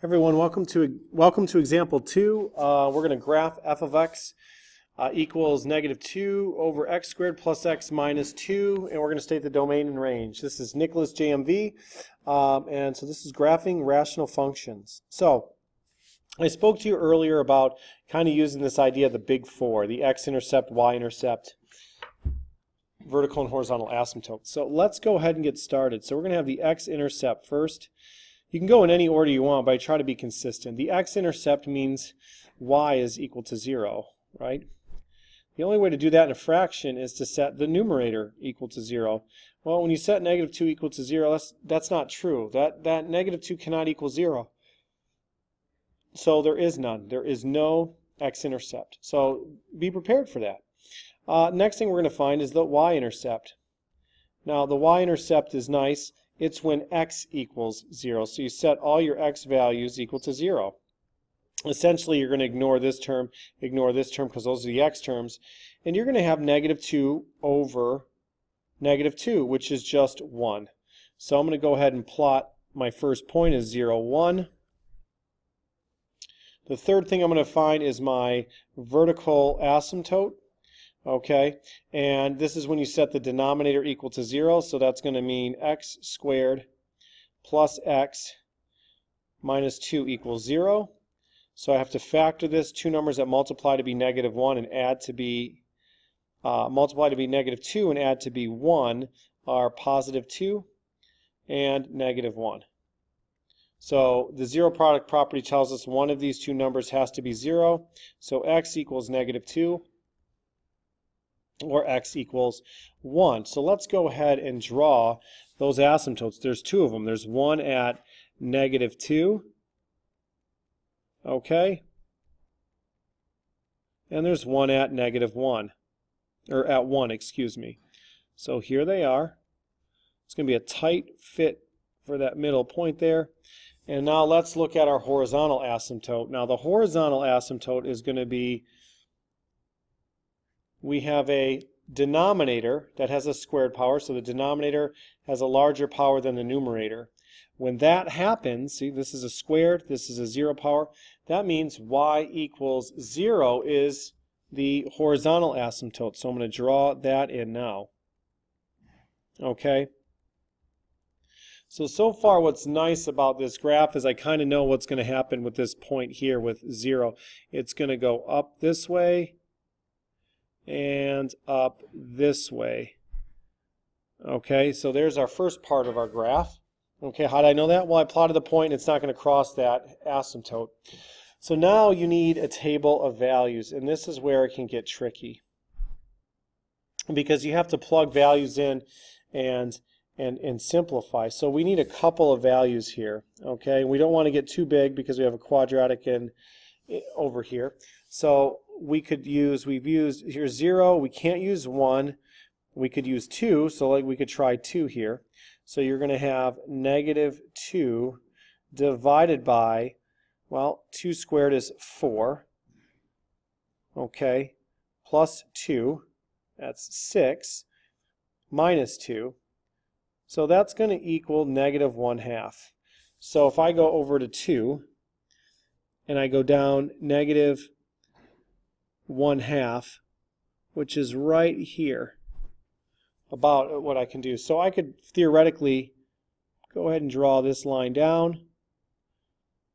Everyone, welcome to example 2. We're going to graph f of x equals negative 2 over x squared plus x minus 2, and we're going to state the domain and range. This is Nicholas JMV, and so this is graphing rational functions. So I spoke to you earlier about kind of using this idea of the big four, the x-intercept, y-intercept, vertical and horizontal asymptotes. So let's go ahead and get started. So we're going to have the x-intercept first. You can go in any order you want, but I try to be consistent. The x-intercept means y is equal to 0, right? The only way to do that in a fraction is to set the numerator equal to 0. Well, when you set negative 2 equal to 0, that's not true. That negative 2 cannot equal 0. So there is none. There is no x-intercept. So be prepared for that. Next thing we're going to find is the y-intercept. Now the y-intercept is nice. It's when x equals 0. So you set all your x values equal to 0. Essentially, you're going to ignore this term because those are the x terms. And you're going to have negative 2 over negative 2, which is just 1. So I'm going to go ahead and plot my first point as 0, 1. The third thing I'm going to find is my vertical asymptote. Okay, and this is when you set the denominator equal to 0, so that's going to mean x squared plus x minus 2 equals 0. So I have to factor this. Two numbers that multiply to be negative 1 and add to be, multiply to be negative 2 and add to be 1 are positive 2 and negative 1. So the zero product property tells us one of these two numbers has to be 0, so x equals negative 2. Or x equals 1. So let's go ahead and draw those asymptotes. There's two of them. There's one at negative 2. Okay. And there's one at negative 1. Or at 1, excuse me. So here they are. It's going to be a tight fit for that middle point there. And now let's look at our horizontal asymptote. Now the horizontal asymptote is going to be, we have a denominator that has a squared power, so the denominator has a larger power than the numerator. When that happens, see, this is a squared, this is a 0 power, that means y equals 0 is the horizontal asymptote. So I'm going to draw that in now. Okay? So far what's nice about this graph is I kind of know what's going to happen with this point here with 0. It's going to go up this way and up this way. Okay, so there's our first part of our graph. Okay, how did I know that? Well, I plotted the point and it's not going to cross that asymptote. So now you need a table of values, and this is where it can get tricky. Because you have to plug values in and simplify. So we need a couple of values here. Okay, we don't want to get too big because we have a quadratic over here. So we've used here 0, we can't use 1, we could use 2, so like we could try 2 here. So you're going to have negative 2 divided by, well, 2 squared is 4, okay, plus 2, that's 6, minus 2, so that's going to equal negative 1/2. So if I go over to 2, and I go down negative 1/2, which is right here, about what I can do. So I could theoretically go ahead and draw this line down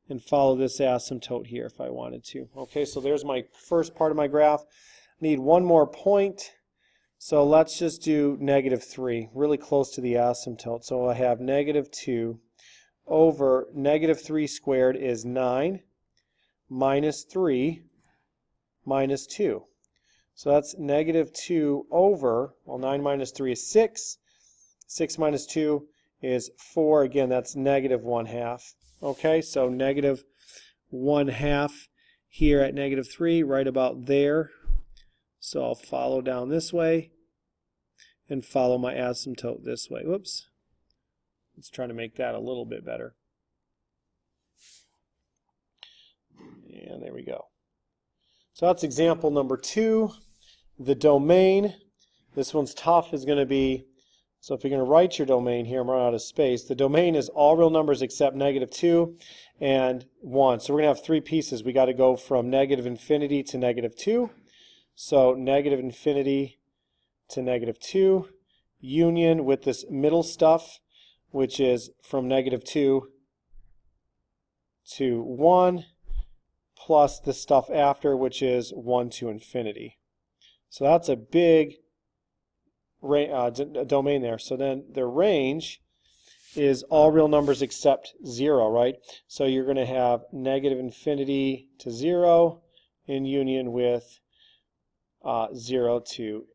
and follow this asymptote here if I wanted to. Okay, so there's my first part of my graph. I need one more point, so let's just do negative 3, really close to the asymptote. So I have negative 2 over negative 3 squared is 9, minus 3 minus 2. So that's negative 2 over, well, 9 minus 3 is 6. 6 minus 2 is 4. Again, that's negative 1/2. Okay, so negative 1/2 here at negative 3, right about there. So I'll follow down this way and follow my asymptote this way. Whoops. Let's try to make that a little bit better. And there we go. So that's example number 2. The domain, this one's tough, is going to be So if you're going to write your domain here, I'm running out of space. The domain is all real numbers except -2 and 1. So we're going to have three pieces. We got to go from -infinity to -2. So -infinity to -2, union with this middle stuff, which is from -2 to 1, plus the stuff after, which is 1 to infinity. So that's a big domain there. So then the range is all real numbers except 0, right? So you're going to have -infinity to 0 in union with 0 to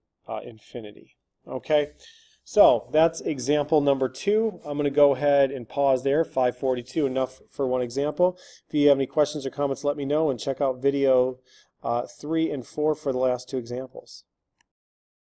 infinity. Okay, so that's example number 2. I'm going to go ahead and pause there. 5:42, enough for one example. If you have any questions or comments, let me know, and check out video 3 and 4 for the last two examples.